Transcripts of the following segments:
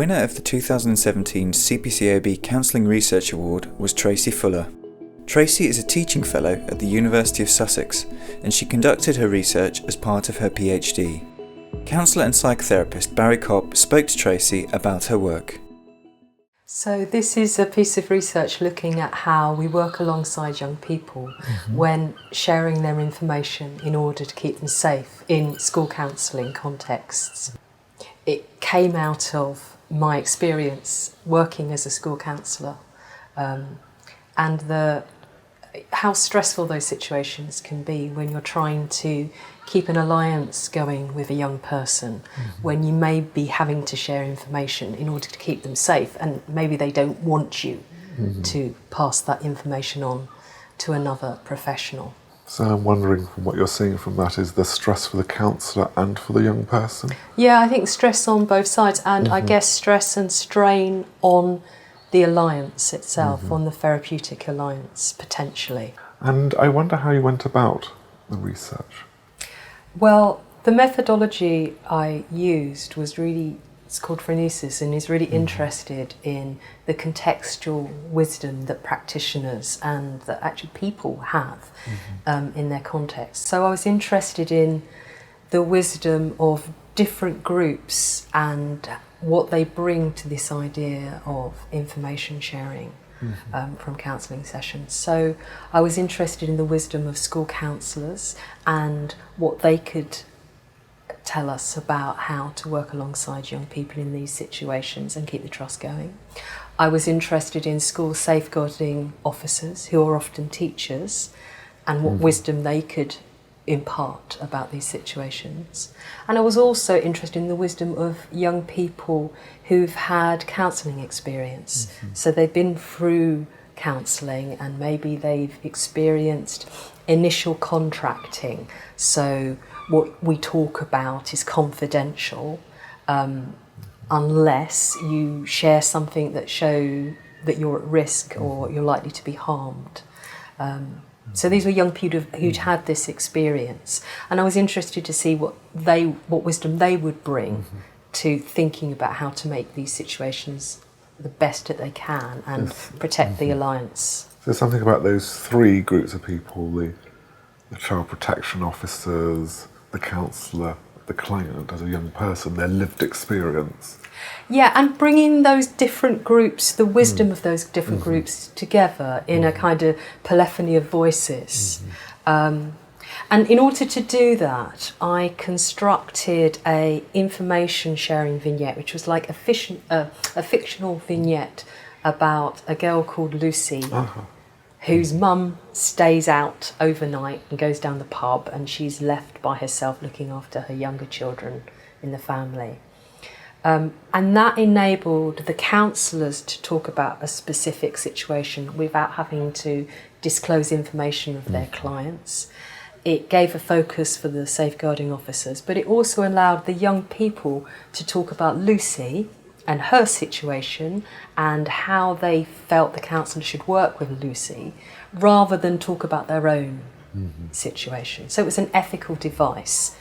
The winner of the 2017 CPCAB Counselling Research Award was Tracey Fuller. Tracy is a teaching fellow at the University of Sussex, and she conducted her research as part of her PhD. Counsellor and psychotherapist Barry Kopp spoke to Tracy about her work. So this is a piece of research looking at how we work alongside young people when sharing their information in order to keep them safe in school counselling contexts. It came out of my experience working as a school counsellor and how stressful those situations can be when you're trying to keep an alliance going with a young person, when you may be having to share information in order to keep them safe, and maybe they don't want you to pass that information on to another professional. So I'm wondering, from what you're seeing from that, is the stress for the counsellor and for the young person? Yeah, I think stress on both sides, and I guess stress and strain on the alliance itself, on the therapeutic alliance, potentially. And I wonder how you went about the research. Well, the methodology I used was it's called phronesis, and is really interested in the contextual wisdom that practitioners and that actually people have in their context. So I was interested in the wisdom of different groups and what they bring to this idea of information sharing from counselling sessions. So I was interested in the wisdom of school counsellors and what they could tell us about how to work alongside young people in these situations and keep the trust going. I was interested in school safeguarding officers, who are often teachers, and what wisdom they could impart about these situations. And I was also interested in the wisdom of young people who've had counselling experience. So they've been through counselling and maybe they've experienced initial contracting. So what we talk about is confidential unless you share something that shows that you're at risk or you're likely to be harmed. So these were young people who'd had this experience, and I was interested to see what wisdom they would bring to thinking about how to make these situations the best that they can and protect the alliance. So something about those three groups of people, the child protection officers, the counsellor, the client as a young person, their lived experience. Yeah, and bringing those different groups, the wisdom of those different groups together in a kind of polyphony of voices. And in order to do that, I constructed a information sharing vignette, which was like a fictional vignette about a girl called Lucy, whose mum stays out overnight and goes down the pub, and she's left by herself looking after her younger children in the family. And that enabled the counsellors to talk about a specific situation without having to disclose information of their clients. It gave a focus for the safeguarding officers, but it also allowed the young people to talk about Lucy and her situation and how they felt the counsellor should work with Lucy, rather than talk about their own situation. So it was an ethical device.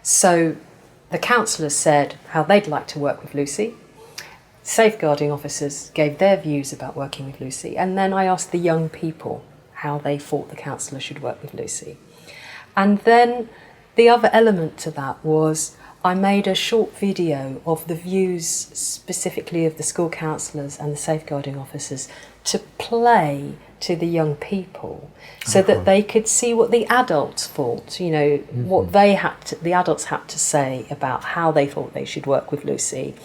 So the counsellors said how they'd like to work with Lucy. Safeguarding officers gave their views about working with Lucy, and then I asked the young people how they thought the counsellor should work with Lucy. And then the other element to that was I made a short video of the views specifically of the school counsellors and the safeguarding officers to play to the young people so that they could see what the adults thought, what the adults had to say about how they thought they should work with Lucy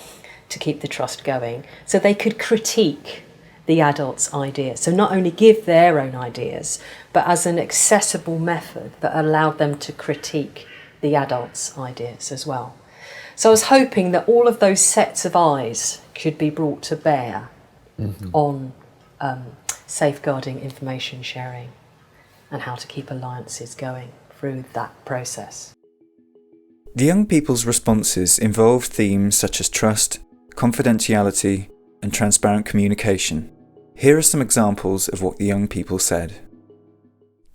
to keep the trust going, so they could critique the adults' ideas. So not only give their own ideas, but as an accessible method that allowed them to critique the adults' ideas as well. So I was hoping that all of those sets of eyes could be brought to bear on safeguarding information sharing and how to keep alliances going through that process. The young people's responses involved themes such as trust, confidentiality, and transparent communication. Here are some examples of what the young people said.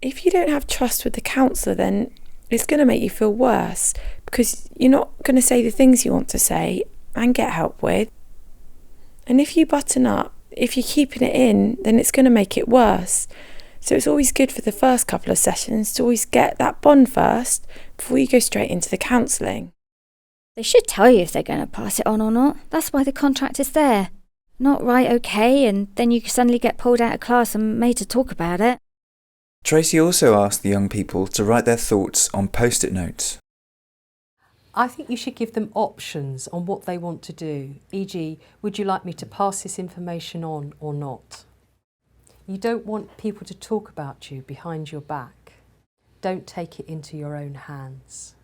If you don't have trust with the counsellor, then it's going to make you feel worse, because you're not going to say the things you want to say, and get help with. And if you button up, if you're keeping it in, then it's going to make it worse. So it's always good for the first couple of sessions to always get that bond first before you go straight into the counselling. They should tell you if they're going to pass it on or not. That's why the contract is there. Not right, okay, and then you suddenly get pulled out of class and made to talk about it. Tracy also asked the young people to write their thoughts on post-it notes. I think you should give them options on what they want to do, e.g., would you like me to pass this information on or not? You don't want people to talk about you behind your back. Don't take it into your own hands.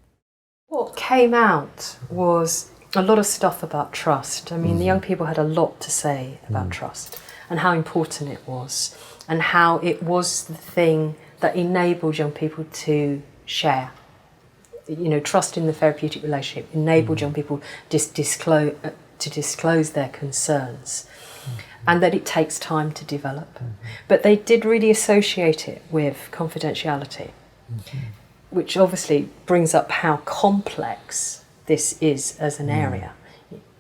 What came out was a lot of stuff about trust. I mean, the young people had a lot to say about trust and how important it was and how it was the thing that enabled young people to share. You know, trust in the therapeutic relationship enabled young people to disclose their concerns and that it takes time to develop. But they did really associate it with confidentiality, which obviously brings up how complex this is as an area.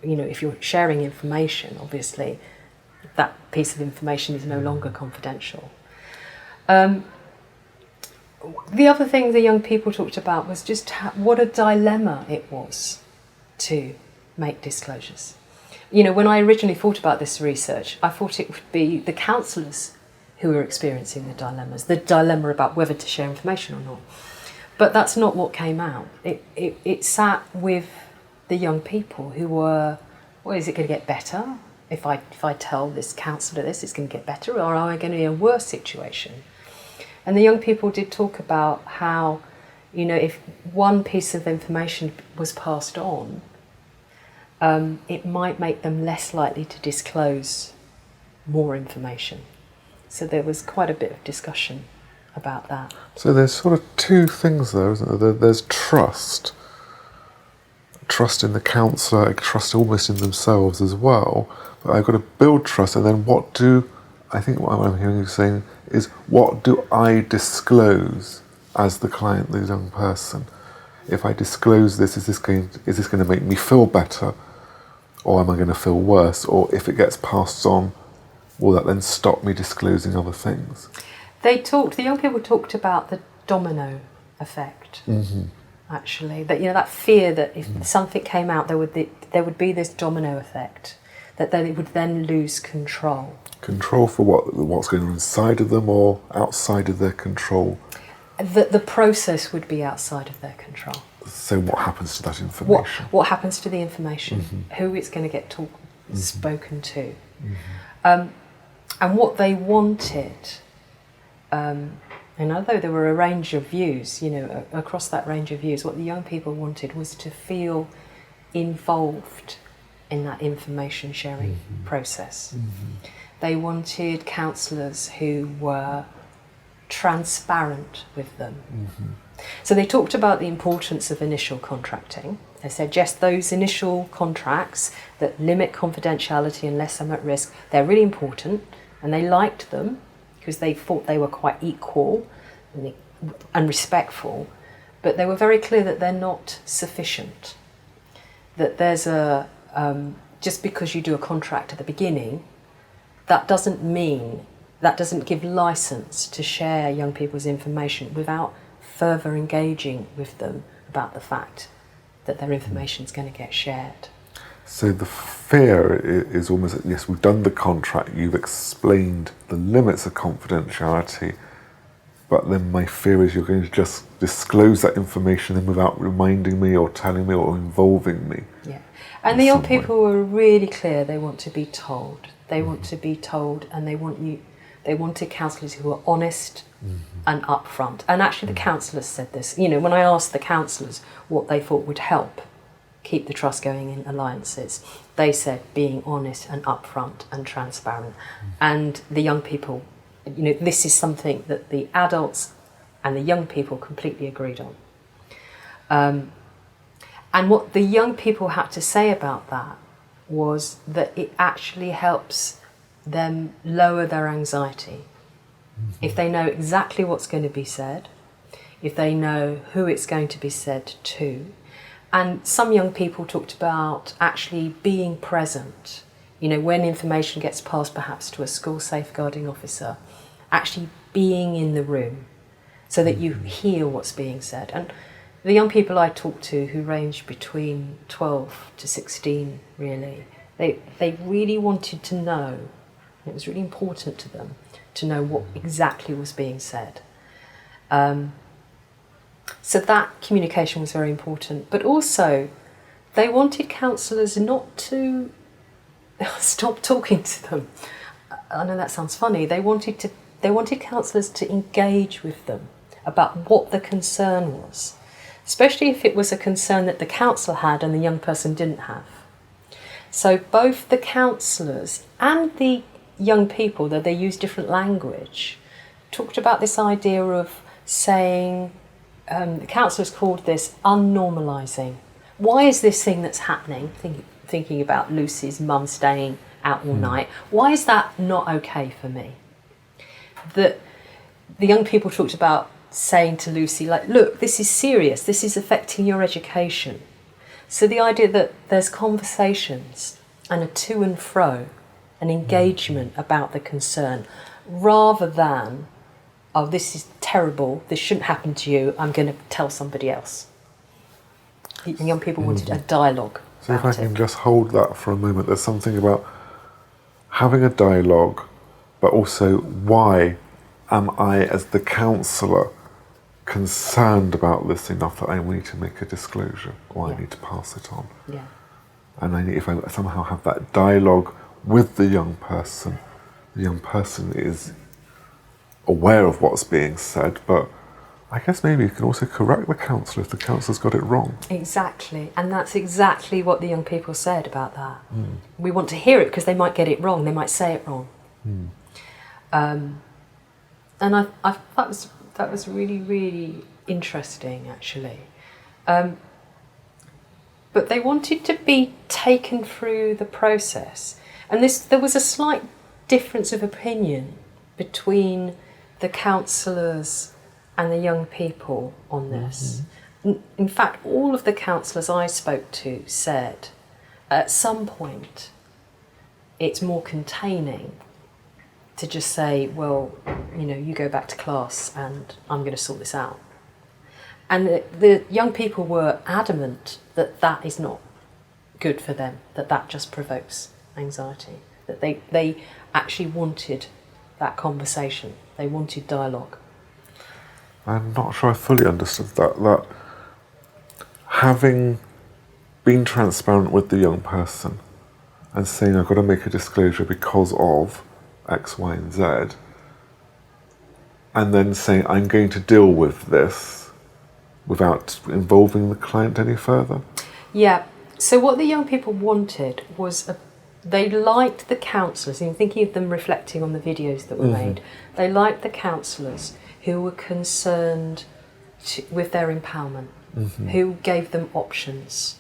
You know, if you're sharing information, obviously that piece of information is no longer confidential. The other thing the young people talked about was just what a dilemma it was to make disclosures. You know, when I originally thought about this research, I thought it would be the counsellors who were experiencing the dilemmas, the dilemma about whether to share information or not. But that's not what came out. It sat with the young people who were, well, is it going to get better? If I tell this counsellor this, it's going to get better, or am I going to be in a worse situation? And the young people did talk about how, you know, if one piece of information was passed on, it might make them less likely to disclose more information. So there was quite a bit of discussion about that. So there's sort of two things there, isn't there? There's trust in the counsellor, trust almost in themselves as well. But I've got to build trust, and then I think what I'm hearing you saying is, what do I disclose as the client, the young person? If I disclose this, is this going to make me feel better, or am I going to feel worse? Or if it gets passed on, will that then stop me disclosing other things? The young people talked about the domino effect, actually. That, you know, that fear that if something came out, there would be this domino effect, that they would then lose control. Control for what's going on inside of them or outside of their control? The process would be outside of their control. So what happens to that information? What happens to the information? Who it's going to get spoken to? And what they wanted, and although there were a range of views, you know, across that range of views, what the young people wanted was to feel involved in that information sharing process. They wanted counsellors who were transparent with them. So they talked about the importance of initial contracting. They said, yes, those initial contracts that limit confidentiality unless I'm at risk, they're really important, and they liked them because they thought they were quite equal and respectful, but they were very clear that they're not sufficient. That there's just because you do a contract at the beginning, that doesn't give license to share young people's information without further engaging with them about the fact that their information is going to get shared. So the fear is almost, yes, we've done the contract, you've explained the limits of confidentiality, but then my fear is you're going to just disclose that information then without reminding me or telling me or involving me. Yeah, and the young people were really clear they want to be told. They want to be told, and they wanted counsellors who were honest and upfront. And actually the counsellors said this. You know, when I asked the counsellors what they thought would help keep the trust going in alliances, they said being honest and upfront and transparent. And the young people, you know, this is something that the adults and the young people completely agreed on. And what the young people had to say about that was that it actually helps them lower their anxiety. If they know exactly what's going to be said, if they know who it's going to be said to, And some young people talked about actually being present, you know, when information gets passed perhaps to a school safeguarding officer, actually being in the room so that you hear what's being said. And the young people I talked to, who ranged between 12 to 16 really, they really wanted to know, and it was really important to them to know what exactly was being said. So that communication was very important, but also they wanted counsellors not to stop talking to them. I know that sounds funny. They wanted counsellors to engage with them about what the concern was, especially if it was a concern that the counsellor had and the young person didn't have. So both the counsellors and the young people, though they use different language, talked about this idea of saying, the counsellors called this unnormalising. Why is this thing that's happening, thinking about Lucy's mum staying out all night, why is that not okay for me? The young people talked about saying to Lucy, like, look, this is serious, this is affecting your education. So the idea that there's conversations and a to and fro, an engagement about the concern, rather than, oh, this is terrible, this shouldn't happen to you, I'm going to tell somebody else. The young people wanted a dialogue. So if I can just hold that for a moment, there's something about having a dialogue, but also why am I, as the counsellor, concerned about this enough that I need to make a disclosure, or I need to pass it on. Yeah. And if I somehow have that dialogue with the young person is aware of what's being said, but I guess maybe you can also correct the counsellor if the counsellor's got it wrong. Exactly, and that's exactly what the young people said about that. We want to hear it because they might get it wrong, they might say it wrong. And I that was really, really interesting, actually. But they wanted to be taken through the process. And there was a slight difference of opinion between the counsellors and the young people on this. In fact, all of the counsellors I spoke to said, at some point, it's more containing to just say, well, you know, you go back to class and I'm going to sort this out. And the young people were adamant that that is not good for them, that just provokes anxiety, that they actually wanted that conversation, they wanted dialogue. I'm not sure I fully understood that having been transparent with the young person and saying I've got to make a disclosure because of X, Y, and Z, and then saying I'm going to deal with this without involving the client any further? Yeah, so what the young people wanted was they liked the counsellors, in thinking of them reflecting on the videos that were made, they liked the counsellors who were concerned with their empowerment, who gave them options,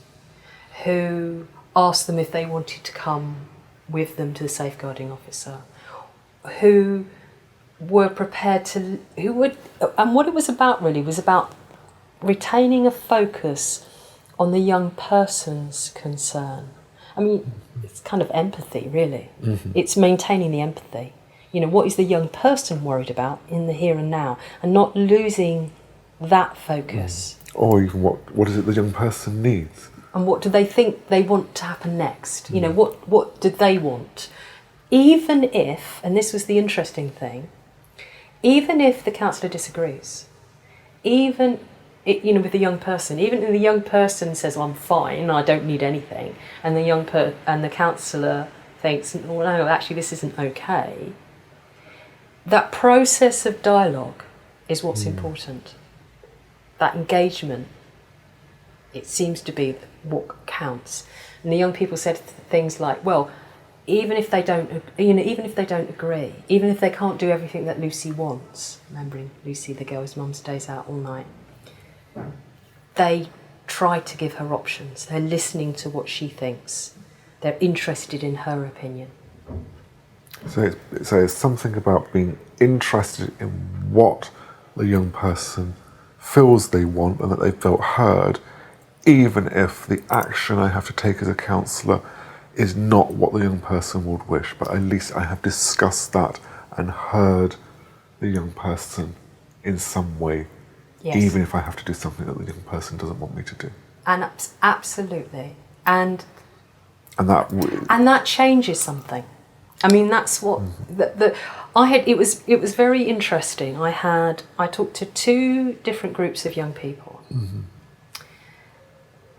who asked them if they wanted to come with them to the safeguarding officer, who were prepared to, and what it was about really was about retaining a focus on the young person's concern. I mean, it's kind of empathy, really. It's maintaining the empathy. You know, what is the young person worried about in the here and now, and not losing that focus. Or even what is it the young person needs? And what do they think they want to happen next? You know, what do they want? Even if, and this was the interesting thing, even if the counsellor disagrees, with the young person, even if the young person says, well, I'm fine, I don't need anything, and the counsellor thinks, well, no, actually this isn't okay, that process of dialogue is what's important. That engagement, it seems to be what counts. And the young people said things like, well, even if they don't agree, even if they can't do everything that Lucy wants, remembering Lucy, the girl's mum, stays out all night, they try to give her options. They're listening to what she thinks. They're interested in her opinion. So it's something about being interested in what the young person feels they want and that they felt heard, even if the action I have to take as a counsellor is not what the young person would wish, but at least I have discussed that and heard the young person in some way, Yes. even if I have to do something that the young person doesn't want me to do. And absolutely. And And that changes something. I mean, that's what it was very interesting. I talked to 2 different groups of young people.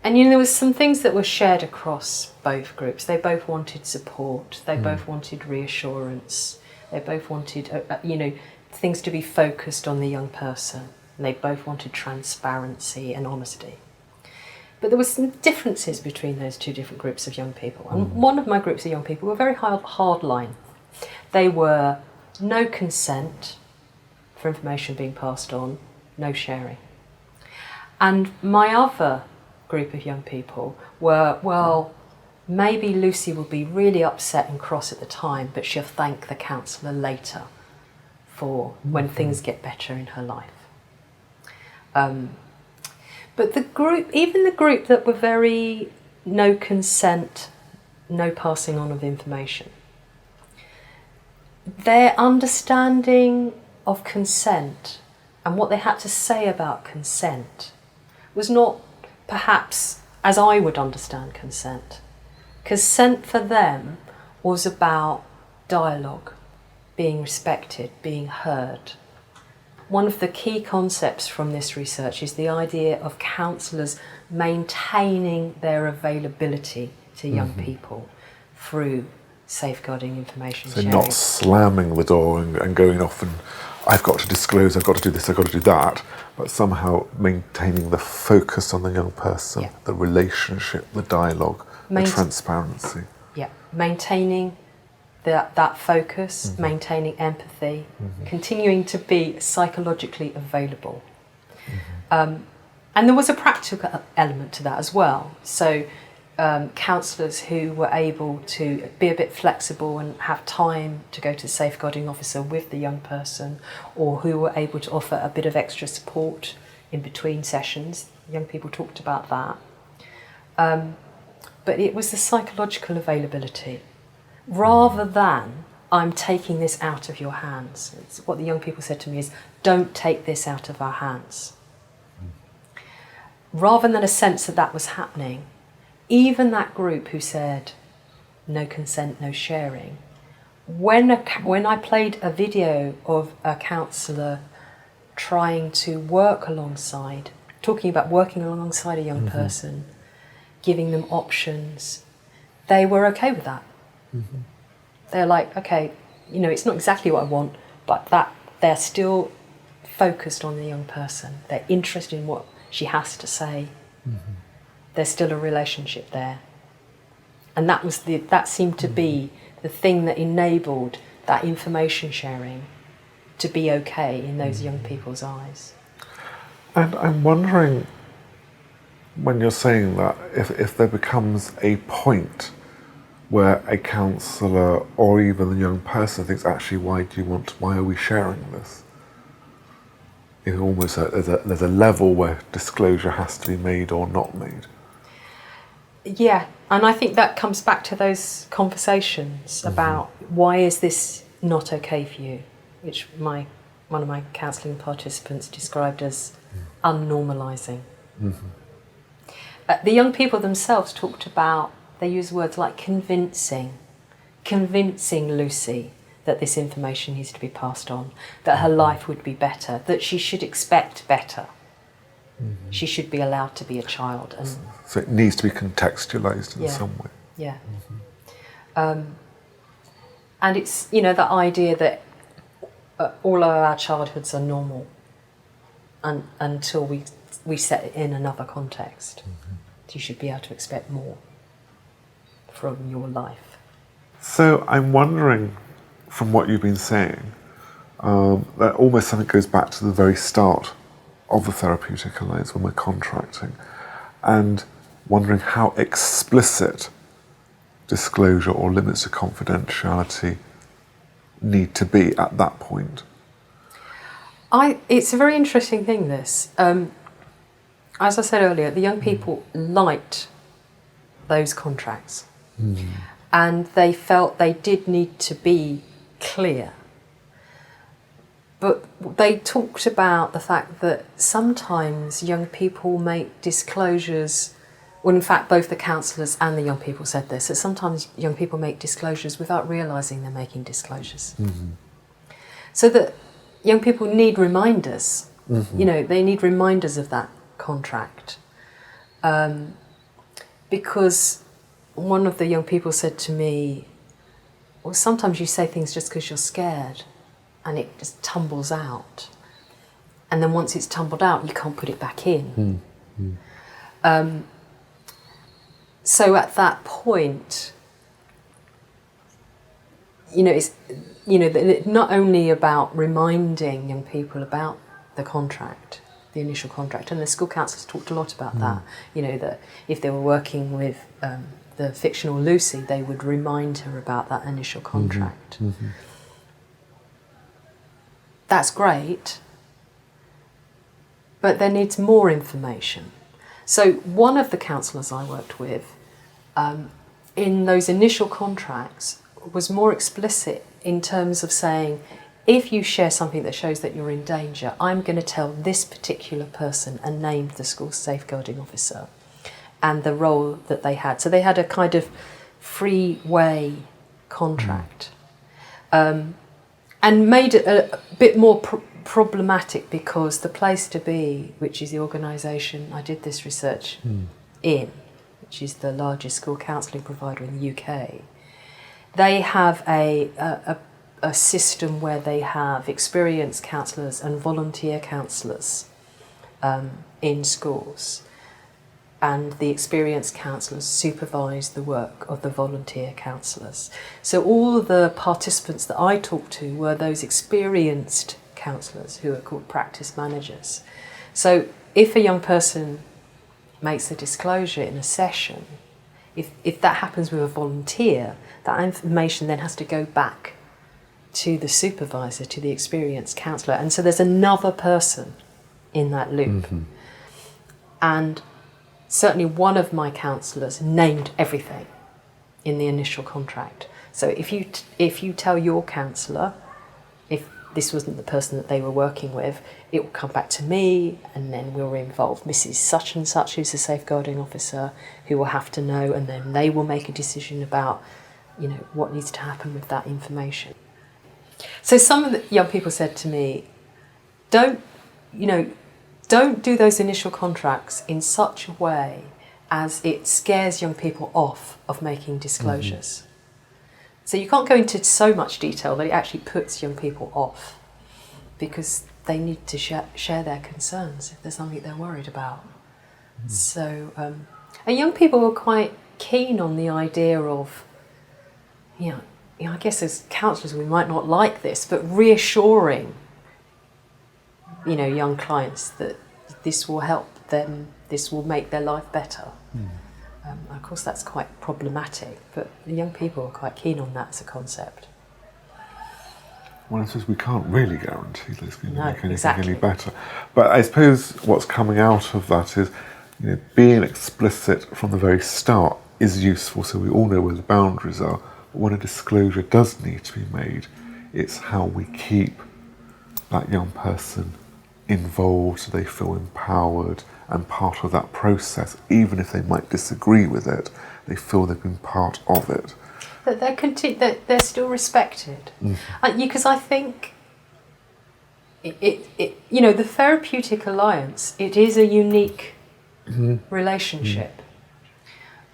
And there was some things that were shared across both groups. They both wanted support. They both wanted reassurance. They both wanted, things to be focused on the young person. And they both wanted transparency and honesty. But there were some differences between those 2 different groups of young people. And one of my groups of young people were very hard line. They were no consent for information being passed on, no sharing. And my other group of young people were, well, maybe Lucy will be really upset and cross at the time, but she'll thank the counsellor later for when things get better in her life. But even the group that were very no consent, no passing on of information, their understanding of consent and what they had to say about consent was not perhaps as I would understand consent. Consent for them was about dialogue, being respected, being heard. One of the key concepts from this research is the idea of counsellors maintaining their availability to young people through safeguarding information so sharing. not slamming the door and going off and I've got to disclose, I've got to do this, I've got to do that, but somehow maintaining the focus on the young person, the relationship, the dialogue, the transparency. Yeah, maintaining that focus, maintaining empathy, continuing to be psychologically available. And there was a practical element to that as well. So counsellors who were able to be a bit flexible and have time to go to the safeguarding officer with the young person, or who were able to offer a bit of extra support in between sessions. Young people talked about that. But it was the psychological availability. Rather than, I'm taking this out of your hands. What the young people said to me is, don't take this out of our hands. Rather than a sense that was happening, even that group who said, no consent, no sharing, when I played a video of a counsellor trying to work alongside, talking about working alongside a young person, giving them options, they were okay with that. They're like, okay, it's not exactly what I want, but that they're still focused on the young person. They're interested in what she has to say. There's still a relationship there. And that seemed to be the thing that enabled that information sharing to be okay in those young people's eyes. And I'm wondering, when you're saying that, if there becomes a point where a counsellor or even the young person thinks, actually, why are we sharing this? It's almost there's a level where disclosure has to be made or not made. Yeah, and I think that comes back to those conversations about why is this not okay for you, which one of my counselling participants described as unnormalising. The young people themselves talked about, they use words like convincing Lucy that this information needs to be passed on, that her life would be better, that she should expect better. She should be allowed to be a child. And so it needs to be contextualised in some way. Yeah. And it's, the idea that all of our childhoods are normal until we set it in another context. You should be able to expect more from your life. So I'm wondering, from what you've been saying, that almost something goes back to the very start of the therapeutic alliance when we're contracting, and wondering how explicit disclosure or limits to confidentiality need to be at that point. It's a very interesting thing, this. as I said earlier, the young people liked those contracts, and they felt they did need to be clear. But they talked about the fact that sometimes young people make disclosures. Well, in fact, both the counsellors and the young people said this, that sometimes young people make disclosures without realising they're making disclosures. So that young people need reminders. You know, they need reminders of that contract. Because one of the young people said to me, well, sometimes you say things just because you're scared and it just tumbles out. And then once it's tumbled out, you can't put it back in. So at that point, it's not only about reminding young people about the contract, the initial contract, and the school counsellors talked a lot about that. That if they were working with the fictional Lucy, they would remind her about that initial contract. That's great, but there needs more information. So one of the counsellors I worked with in those initial contracts was more explicit in terms of saying, if you share something that shows that you're in danger, I'm going to tell this particular person, and named the school safeguarding officer and the role that they had. So they had a kind of freeway contract, and made it a bit more problematic because the Place2Be, which is the organisation I did this research in, which is the largest school counselling provider in the UK, they have a system where they have experienced counsellors and volunteer counsellors in schools, and the experienced counsellors supervise the work of the volunteer counsellors. So all the participants that I talked to were those experienced counsellors who are called practice managers. So if a young person makes a disclosure in a session, if that happens with a volunteer, that information then has to go back to the supervisor, to the experienced counsellor. And so there's another person in that loop. And certainly one of my counsellors named everything in the initial contract. So if you tell your counsellor, if this wasn't the person that they were working with, it will come back to me, and then we'll involve Mrs. Such and Such, who's the safeguarding officer, who will have to know, and then they will make a decision about, what needs to happen with that information. So some of the young people said to me, don't do those initial contracts in such a way as it scares young people off of making disclosures. So you can't go into so much detail that it actually puts young people off, because they need to share their concerns if there's something they're worried about. So, and young people were quite keen on the idea of, I guess as counsellors we might not like this, but reassuring, young clients that this will help them, this will make their life better. Of course that's quite problematic, but the young people are quite keen on that as a concept. Well, I suppose we can't really guarantee that it's going to make anything any better. But I suppose what's coming out of that is, being explicit from the very start is useful, so we all know where the boundaries are. But when a disclosure does need to be made, it's how we keep that young person involved so they feel empowered and part of that process. Even if they might disagree with it, they feel they've been part of it. That they're still respected. Because I think the Therapeutic Alliance, it is a unique relationship.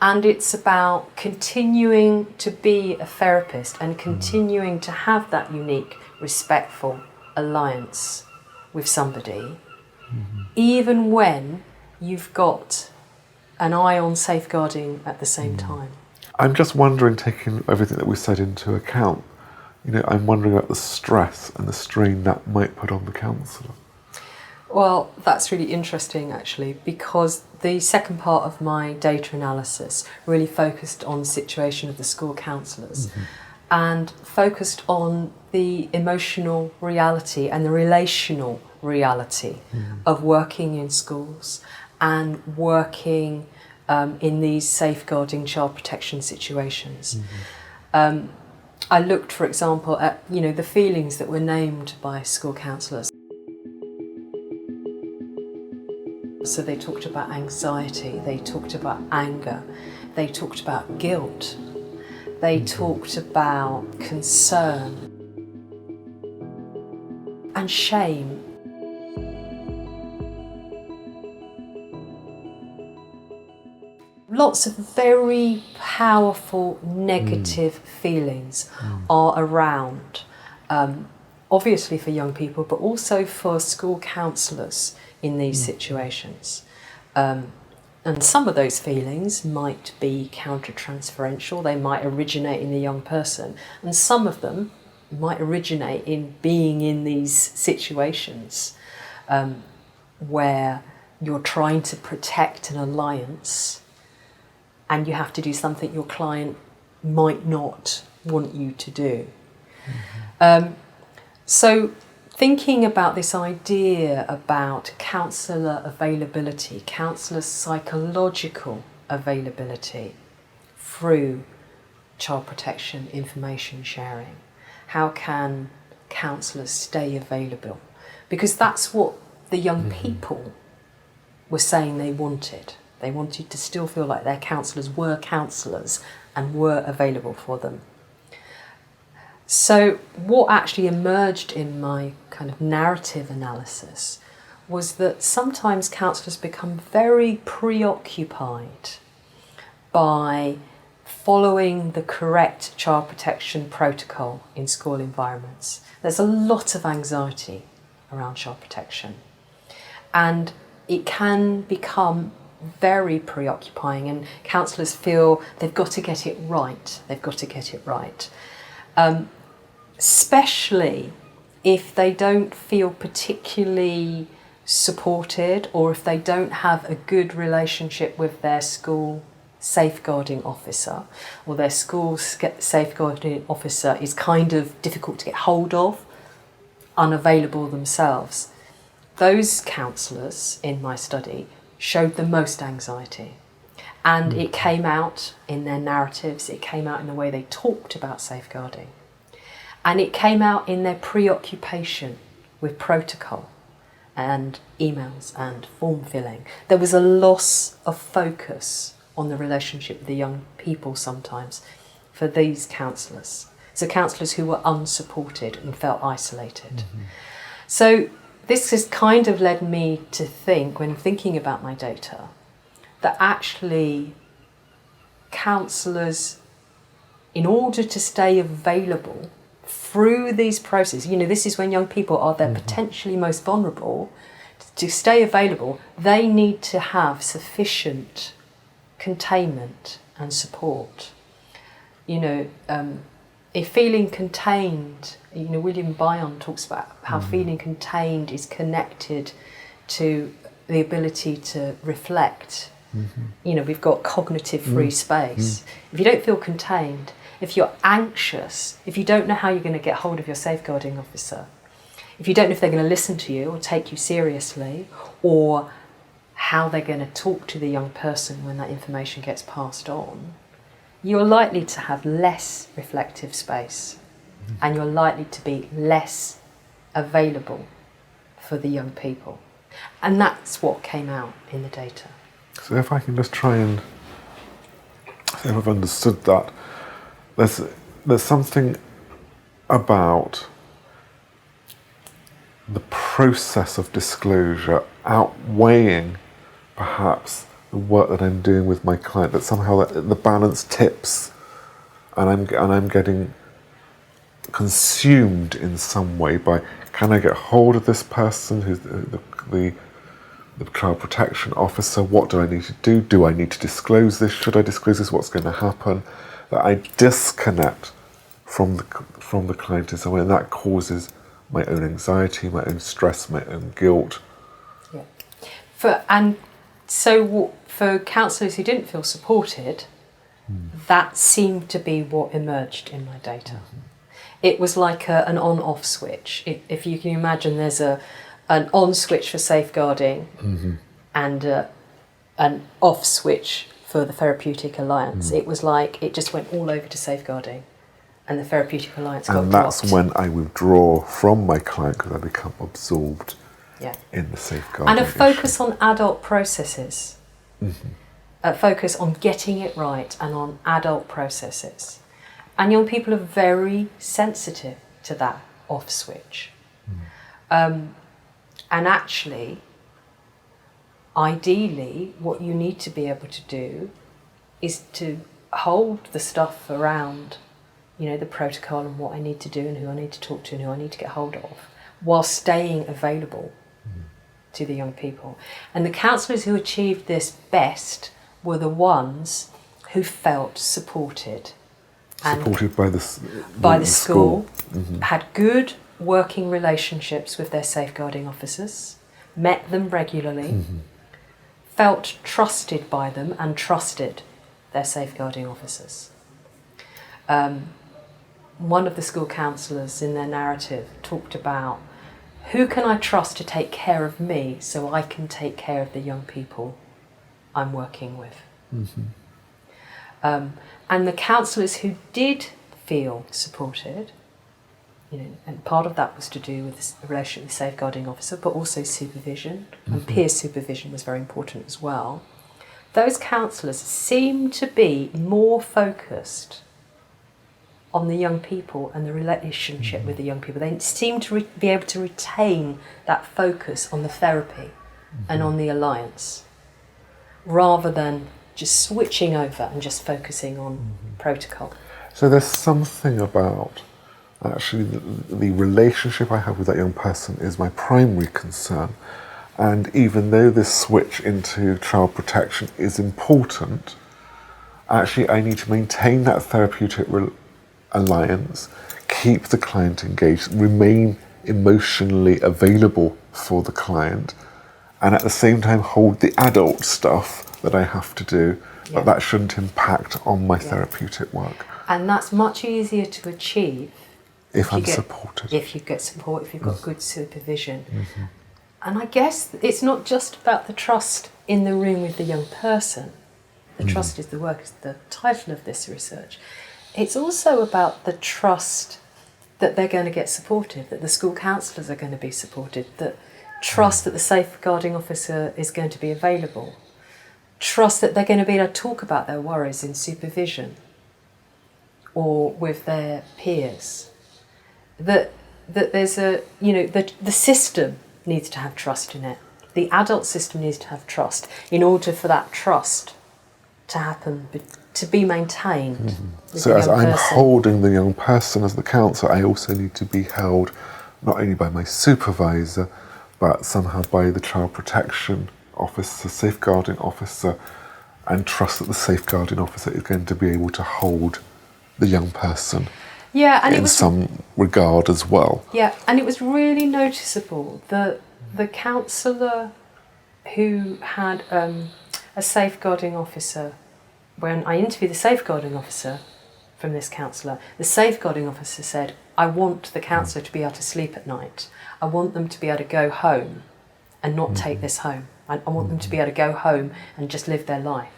And it's about continuing to be a therapist and continuing to have that unique, respectful alliance with somebody, even when you've got an eye on safeguarding at the same time. I'm just wondering, taking everything that we said into account, I'm wondering about the stress and the strain that might put on the counsellor. Well, that's really interesting actually, because the second part of my data analysis really focused on the situation of the school counsellors and focused on the emotional reality and the relational reality of working in schools and working in these safeguarding child protection situations. I looked, for example, at the feelings that were named by school counsellors. So they talked about anxiety, they talked about anger, they talked about guilt, they talked about concern and shame. Lots of very powerful negative feelings are around, obviously for young people, but also for school counsellors in these situations. And some of those feelings might be counter-transferential, they might originate in the young person, and some of them might originate in being in these situations where you're trying to protect an alliance and you have to do something your client might not want you to do. So thinking about this idea about counsellor availability, counsellor psychological availability through child protection information sharing, how can counsellors stay available? Because that's what the young people were saying they wanted. They wanted to still feel like their counsellors were counsellors and were available for them. So what actually emerged in my kind of narrative analysis was that sometimes counsellors become very preoccupied by following the correct child protection protocol in school environments. There's a lot of anxiety around child protection, and it can become very preoccupying, and counsellors feel they've got to get it right. They've got to get it right. Especially if they don't feel particularly supported, or if they don't have a good relationship with their school safeguarding officer, or their school safeguarding officer is kind of difficult to get hold of, unavailable themselves. Those counsellors in my study showed the most anxiety, and it came out in their narratives, it came out in the way they talked about safeguarding, and it came out in their preoccupation with protocol and emails and form filling. There was a loss of focus on the relationship with the young people sometimes for these counsellors. So counsellors who were unsupported and felt isolated. So this has kind of led me to think, when thinking about my data, that actually counsellors, in order to stay available through these processes, this is when young people are their potentially most vulnerable, to stay available, they need to have sufficient containment and support. If feeling contained, William Bion talks about how feeling contained is connected to the ability to reflect. We've got cognitive free space. If you don't feel contained, if you're anxious, if you don't know how you're going to get hold of your safeguarding officer, if you don't know if they're going to listen to you or take you seriously, or how they're going to talk to the young person when that information gets passed on, you're likely to have less reflective space, and you're likely to be less available for the young people. And that's what came out in the data. So if I can just try and see if I've understood that, there's something about the process of disclosure outweighing perhaps the work that I'm doing with my client, that somehow the balance tips, and I'm getting consumed in some way by, can I get hold of this person who's the child protection officer? What do I need to do? Do I need to disclose this? Should I disclose this? What's going to happen? That I disconnect from the client in some way, and that causes my own anxiety, my own stress, my own guilt. Yeah. So for counsellors who didn't feel supported, that seemed to be what emerged in my data. It was like an on-off switch. If you can imagine, there's an on switch for safeguarding and an off switch for the Therapeutic Alliance. It was like it just went all over to safeguarding, and the Therapeutic Alliance got And dropped. that's when I withdraw from my client because I become absorbed in the safeguarding And a focus issue. on adult processes. A focus on getting it right and on adult processes. And young people are very sensitive to that off switch. And actually, ideally, what you need to be able to do is to hold the stuff around, the protocol and what I need to do and who I need to talk to and who I need to get hold of, while staying available to the young people. And the counsellors who achieved this best were the ones who felt supported. Supported by the school, had good working relationships with their safeguarding officers, met them regularly, felt trusted by them and trusted their safeguarding officers. One of the school counsellors in their narrative talked about, who can I trust to take care of me so I can take care of the young people I'm working with? And the counsellors who did feel supported, and part of that was to do with the relationship with the safeguarding officer, but also supervision, and peer supervision was very important as well. Those counsellors seemed to be more focused on the young people and the relationship with the young people. They seemed to be able to retain that focus on the therapy and on the alliance, rather than just switching over and just focusing on protocol. So there's something about actually the relationship I have with that young person is my primary concern. And even though this switch into child protection is important, actually I need to maintain that therapeutic alliance, keep the client engaged, remain emotionally available for the client, and at the same time hold the adult stuff that I have to do, but that shouldn't impact on my therapeutic work. And that's much easier to achieve if I'm supported. If you get support, if you've got good supervision. And I guess it's not just about the trust in the room with the young person. The trust is the work, is the title of this research. It's also about the trust that they're going to get supported, that the school counsellors are going to be supported, that trust that the safeguarding officer is going to be available, trust that they're going to be able to talk about their worries in supervision or with their peers, that there's the system needs to have trust in it. The adult system needs to have trust in order for that trust to happen, to be maintained. So as I'm holding the young person as the counsellor, I also need to be held not only by my supervisor, but somehow by the child protection officer, safeguarding officer, and trust that the safeguarding officer is going to be able to hold the young person in some regard as well. Yeah, and it was really noticeable that the counsellor who had a safeguarding officer, when I interviewed the safeguarding officer from this counsellor, the safeguarding officer said, I want the counsellor to be able to sleep at night. I want them to be able to go home and not take this home. I want them to be able to go home and just live their life.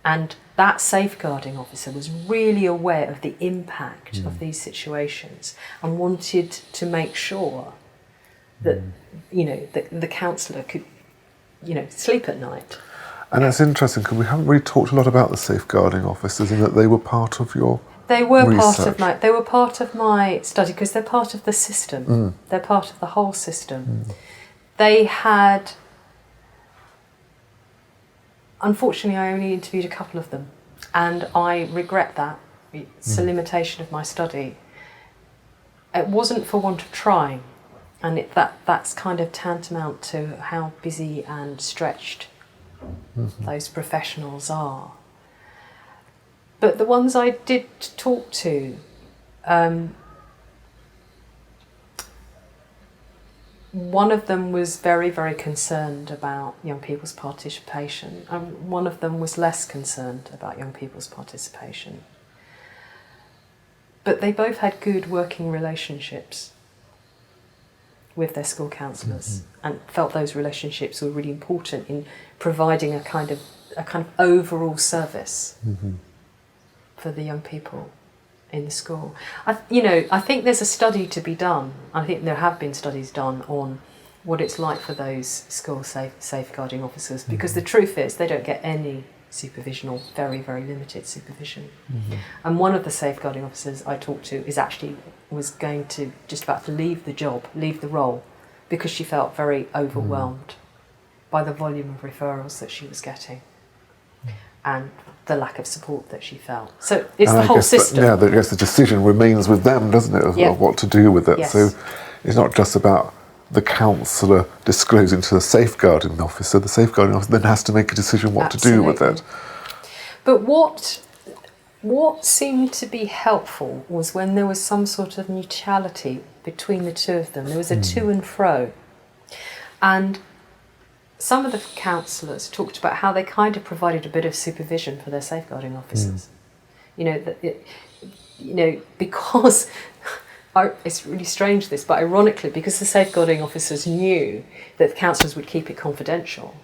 And that safeguarding officer was really aware of the impact of these situations and wanted to make sure that, the counsellor could, sleep at night. And that's interesting because we haven't really talked a lot about the safeguarding officers and that they were part of your research. They were part of my study because they're part of the system. They're part of the whole system. They had, unfortunately, I only interviewed a couple of them, and I regret that. It's a limitation of my study. It wasn't for want of trying, and that's kind of tantamount to how busy and stretched those professionals are. But the ones I did talk to, one of them was very, very concerned about young people's participation, and one of them was less concerned about young people's participation. But they both had good working relationships. with their school counsellors, and felt those relationships were really important in providing a kind of overall service for the young people in the school. I think there's a study to be done. I think there have been studies done on what it's like for those school safeguarding officers, because the truth is they don't get any supervision, or very, very limited supervision. And one of the safeguarding officers I talked to was going to just about to leave the role, because she felt very overwhelmed by the volume of referrals that she was getting and the lack of support that she felt. So it's the whole system. I guess the decision remains with them, doesn't it, of what to do with it. Yes. So it's not just about the counsellor disclosing to the safeguarding officer. The safeguarding officer then has to make a decision what to do with it. But what seemed to be helpful was when there was some sort of mutuality between the two of them. There was a to and fro. And some of the counsellors talked about how they kind of provided a bit of supervision for their safeguarding officers. Because it's really strange this, but ironically, because the safeguarding officers knew that the counsellors would keep it confidential,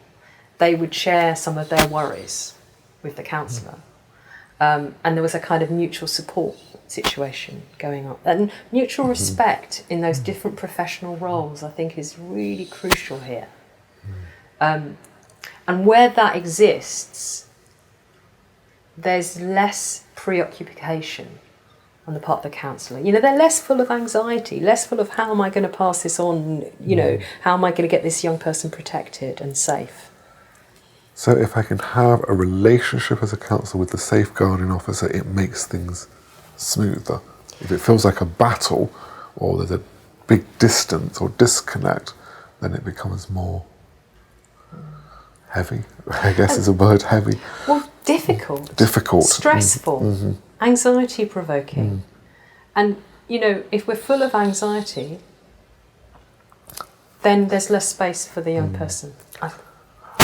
they would share some of their worries with the counsellor. And there was a kind of mutual support situation going on. And mutual respect in those different professional roles, I think, is really crucial here. And where that exists, there's less preoccupation on the part of the counsellor. They're less full of anxiety, less full of how am I going to pass this on, how am I going to get this young person protected and safe. So if I can have a relationship as a counsellor with the safeguarding officer, it makes things smoother. If it feels like a battle, or there's a big distance or disconnect, then it becomes more heavy, I guess is a word, heavy. Well, difficult. Stressful. Anxiety provoking. And, if we're full of anxiety, then there's less space for the young person.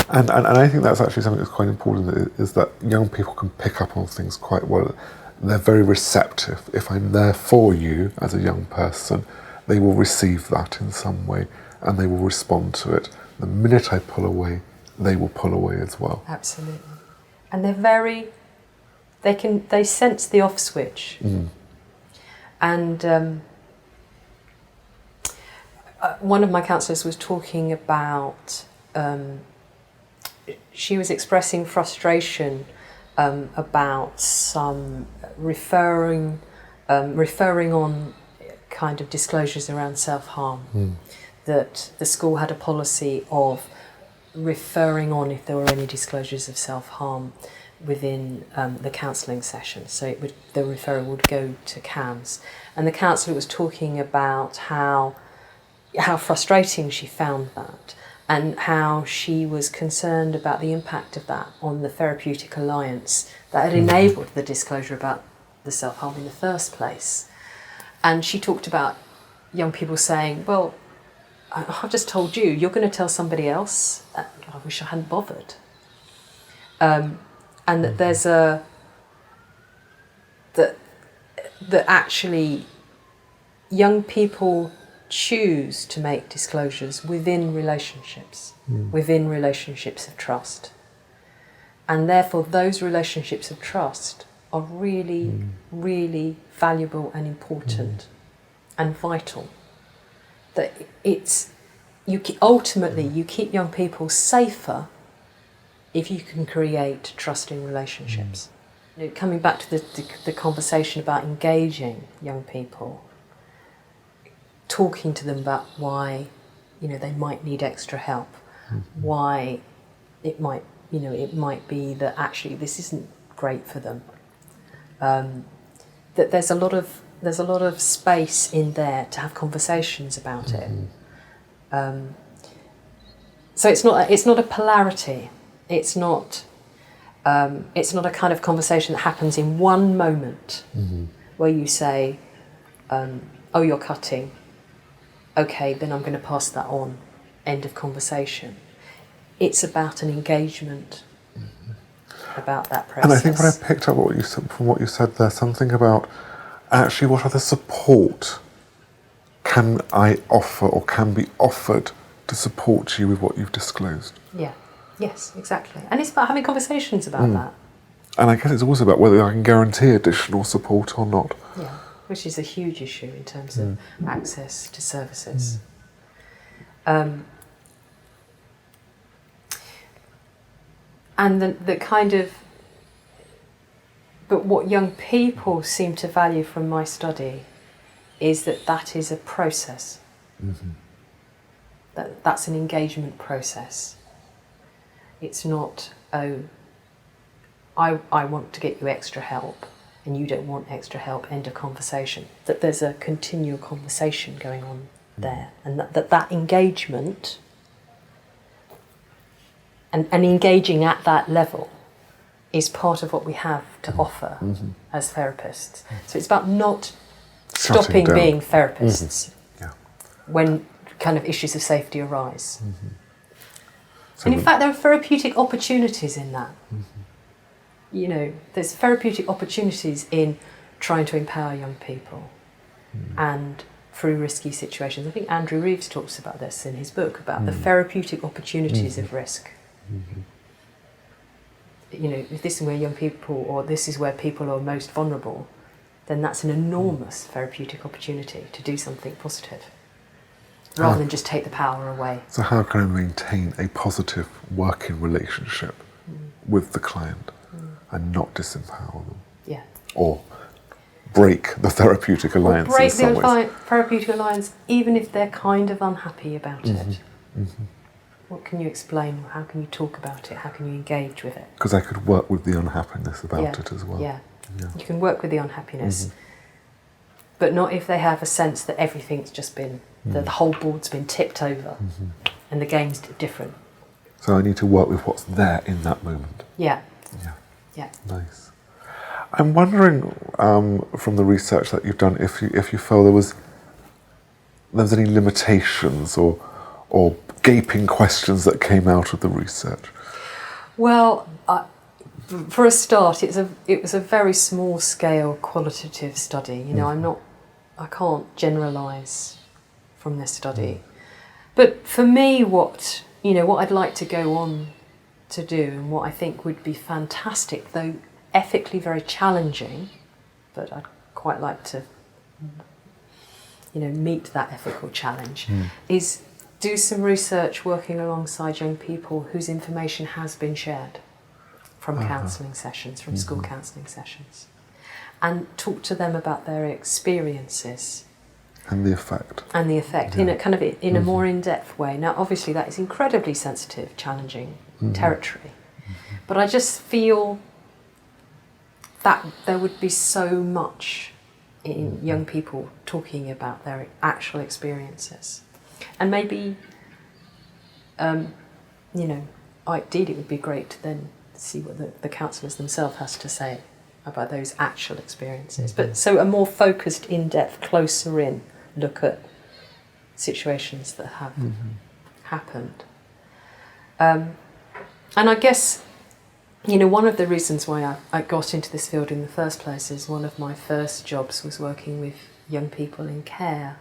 And I think that's actually something that's quite important, is that young people can pick up on things quite well. They're very receptive. If I'm there for you as a young person, they will receive that in some way and they will respond to it. The minute I pull away, they will pull away as well. Absolutely. And they sense the off switch. And one of my counsellors was talking about, she was expressing frustration about some referring on kind of disclosures around self-harm, that the school had a policy of referring on if there were any disclosures of self-harm within the counselling session. So the referral would go to CAMS. And the counsellor was talking about how frustrating she found that, and how she was concerned about the impact of that on the therapeutic alliance that had enabled the disclosure about the self-harm in the first place. And she talked about young people saying, well, I've just told you, you're going to tell somebody else? I wish I hadn't bothered. And that there's that actually young people choose to make disclosures within relationships of trust. And therefore those relationships of trust are really, really valuable and important and vital. That ultimately you keep young people safer if you can create trusting relationships. Coming back to the conversation about engaging young people, talking to them about why they might need extra help, why it might be that actually this isn't great for them, that there's a lot of space in there to have conversations about it. So it's not a polarity. It's not a kind of conversation that happens in one moment where you say, oh, you're cutting. Okay, then I'm going to pass that on. End of conversation. It's about an engagement about that process. And I think what I picked up from what you said there, something about actually what are the support can I offer or can be offered to support you with what you've disclosed? Yeah, yes, exactly. And it's about having conversations about that. And I guess it's also about whether I can guarantee additional support or not. Yeah, which is a huge issue in terms of access to services. And the kind of, but what young people seem to value from my study is that is a process. That's an engagement process. It's not, oh, I want to get you extra help and you don't want extra help, end of conversation. That there's a continual conversation going on there, and that engagement and engaging at that level is part of what we have to offer as therapists. So it's about not stopping being therapists when kind of issues of safety arise. So And in fact, there are therapeutic opportunities in that. You know, there's therapeutic opportunities in trying to empower young people and through risky situations. I think Andrew Reeves talks about this in his book, about the therapeutic opportunities of risk. You know, if this is where young people, or this is where people are most vulnerable, then that's an enormous therapeutic opportunity to do something positive, rather than just take the power away. So how can I maintain a positive working relationship with the client and not disempower them? Yeah. Or break the therapeutic alliance Or break in some the ways? therapeutic alliance, even if they're kind of unhappy about it. What can you explain? How can you talk about it? How can you engage with it? Because I could work with the unhappiness about it as well. Yeah. You can work with the unhappiness, but not if they have a sense that everything's just been, that the whole board's been tipped over and the game's different. So I need to work with what's there in that moment. Yeah. Yeah. Yeah. Nice. I'm wondering, from the research that you've done, if you feel there was any limitations or gaping questions that came out of the research. Well, for a start, it was a very small scale qualitative study. You know, I can't generalise from this study, but for me, what I'd like to go on to do, and what I think would be fantastic, though ethically very challenging, but I'd quite like to, meet that ethical challenge, is do some research working alongside young people whose information has been shared from counselling sessions, from school counselling sessions, and talk to them about their experiences. And the effect. In a kind of in a more in-depth way. Now, obviously, that is incredibly sensitive, challenging territory, but I just feel that there would be so much in young people talking about their actual experiences, and maybe, ideally, it would be great to then see what the counsellors themselves has to say about those actual experiences. But so a more focused, in-depth, closer in look at situations that have happened. And I guess, one of the reasons why I got into this field in the first place is one of my first jobs was working with young people in care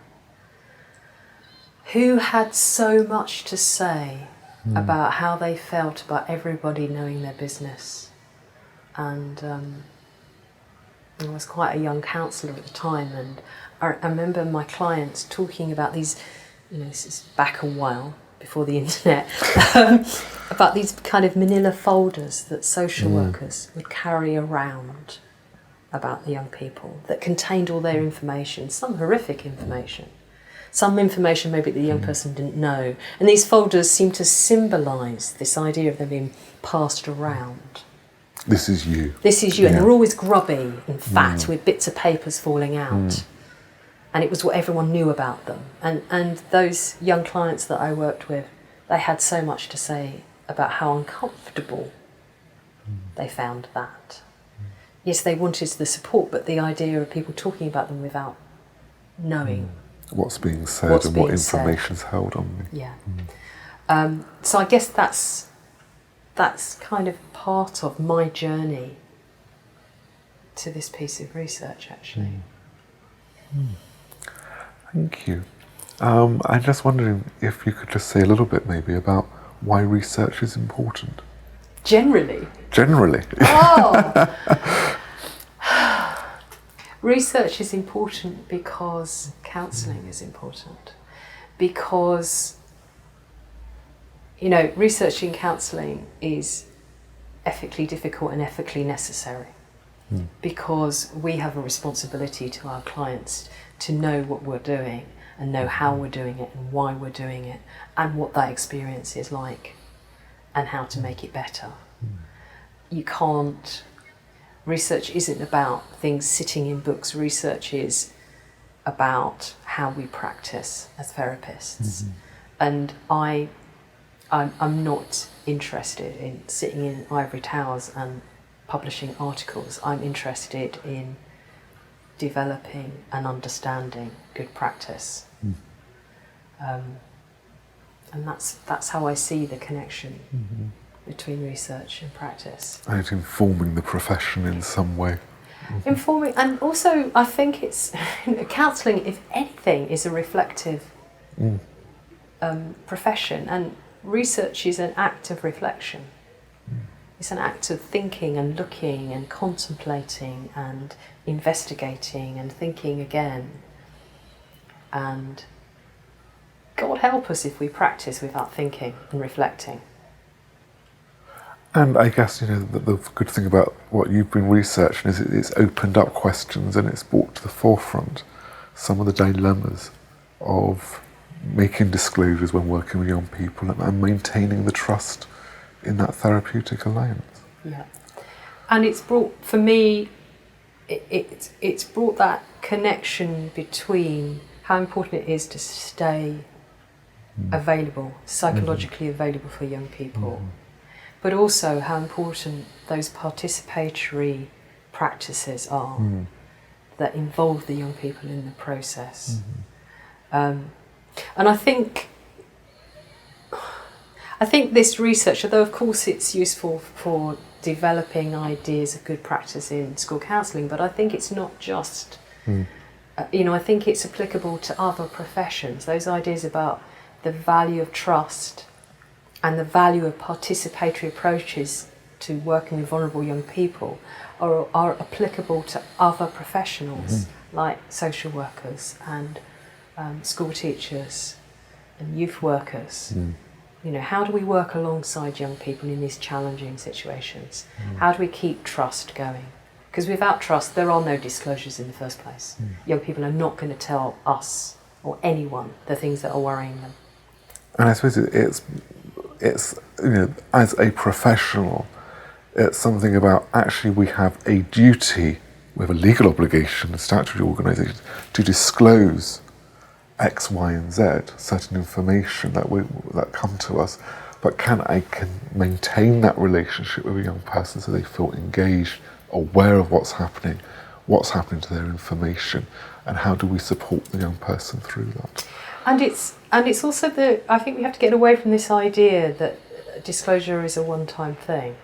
who had so much to say about how they felt about everybody knowing their business. And I was quite a young counsellor at the time, and I remember my clients talking about these, this is back a while, before the internet, about these kind of manila folders that social workers would carry around about the young people that contained all their information, some horrific information, some information maybe the young person didn't know. And these folders seem to symbolise this idea of them being passed around. This is you. This is you. And they're always grubby and fat with bits of papers falling out. And it was what everyone knew about them. And those young clients that I worked with, they had so much to say about how uncomfortable they found that. Yes, they wanted the support, but the idea of people talking about them without knowing what's being said and what information's held on me. Yeah. So I guess that's kind of part of my journey to this piece of research, actually. Thank you. I'm just wondering if you could just say a little bit maybe about why research is important. Generally. Oh! Research is important because counselling is important. Because, research in counselling is ethically difficult and ethically necessary. Because we have a responsibility to our clients to know what we're doing and know how we're doing it and why we're doing it and what that experience is like and how to make it better. Research isn't about things sitting in books. Research is about how we practice as therapists. And I'm not interested in sitting in ivory towers and publishing articles. I'm interested in developing and understanding good practice. And that's how I see the connection between research and practice. And it's informing the profession in some way. Informing, and also I think it's counselling, if anything, is a reflective profession, and research is an act of reflection. It's an act of thinking and looking and contemplating and investigating and thinking again. And God help us if we practice without thinking and reflecting. And I guess, the good thing about what you've been researching is it's opened up questions and it's brought to the forefront some of the dilemmas of making disclosures when working with young people and maintaining the trust in that therapeutic alliance. Yeah. And it's brought, for me, it's brought that connection between how important it is to stay available, psychologically available for young people, but also how important those participatory practices are that involve the young people in the process. And I think this research, although of course it's useful for developing ideas of good practice in school counselling, but I think it's not just, I think it's applicable to other professions. Those ideas about the value of trust and the value of participatory approaches to working with vulnerable young people are applicable to other professionals like social workers and school teachers and youth workers. How do we work alongside young people in these challenging situations? How do we keep trust going? Because without trust, there are no disclosures in the first place. Young people are not going to tell us or anyone the things that are worrying them. And I suppose it's as a professional, it's something about actually we have a duty, we have a legal obligation, a statutory organisation, to disclose X, Y, and Z, certain information that come to us, but can maintain that relationship with a young person so they feel engaged, aware of what's happening to their information, and how do we support the young person through that? And it's also I think we have to get away from this idea that disclosure is a one-time thing.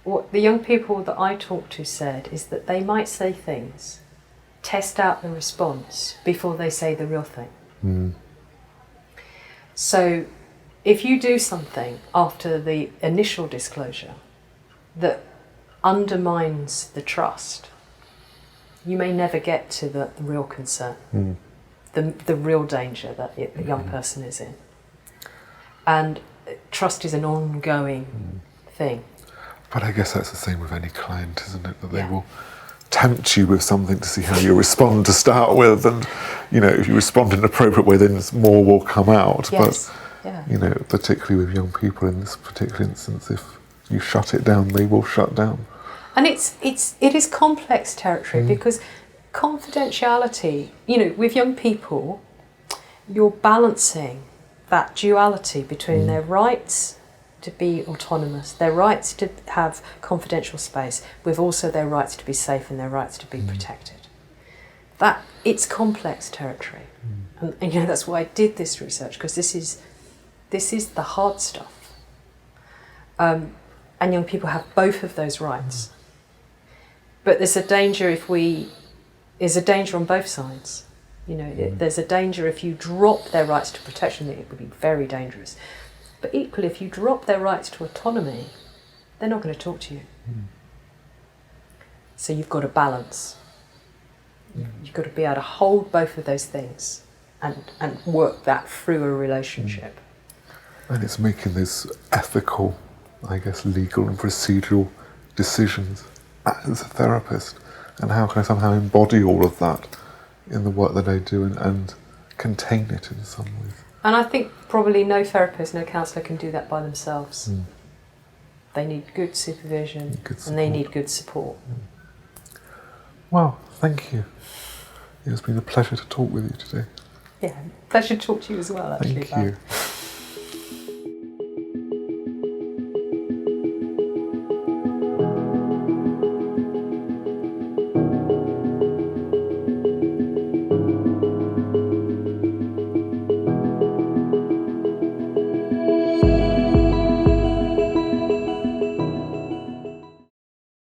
What the young people that I talked to said is that they might say things, test out the response before they say the real thing. So if you do something after the initial disclosure that undermines the trust, you may never get to the real concern, the real danger that the young person is in. And trust is an ongoing thing. But I guess that's the same with any client, isn't it? That they will tempt you with something to see how you respond to start with, and if you respond in an appropriate way, then more will come out. Yes. But particularly with young people in this particular instance, if you shut it down, they will shut down. And it is complex territory because confidentiality, with young people, you're balancing that duality between their rights to be autonomous, their rights to have confidential space, with also their rights to be safe and their rights to be protected. That it's complex territory, and that's why I did this research, because this is the hard stuff. And young people have both of those rights, but there's a danger on both sides. You know, there's a danger if you drop their rights to protection, that it would be very dangerous. But equally, if you drop their rights to autonomy, they're not going to talk to you. So you've got to balance. You've got to be able to hold both of those things and work that through a relationship. And it's making those ethical, I guess, legal and procedural decisions as a therapist, and how can I somehow embody all of that in the work that I do and contain it in some ways. And I think probably no therapist, no counsellor can do that by themselves. They need good supervision and they need good support. Well, thank you. It's been a pleasure to talk with you today. Yeah, pleasure to talk to you as well, actually. Thank you.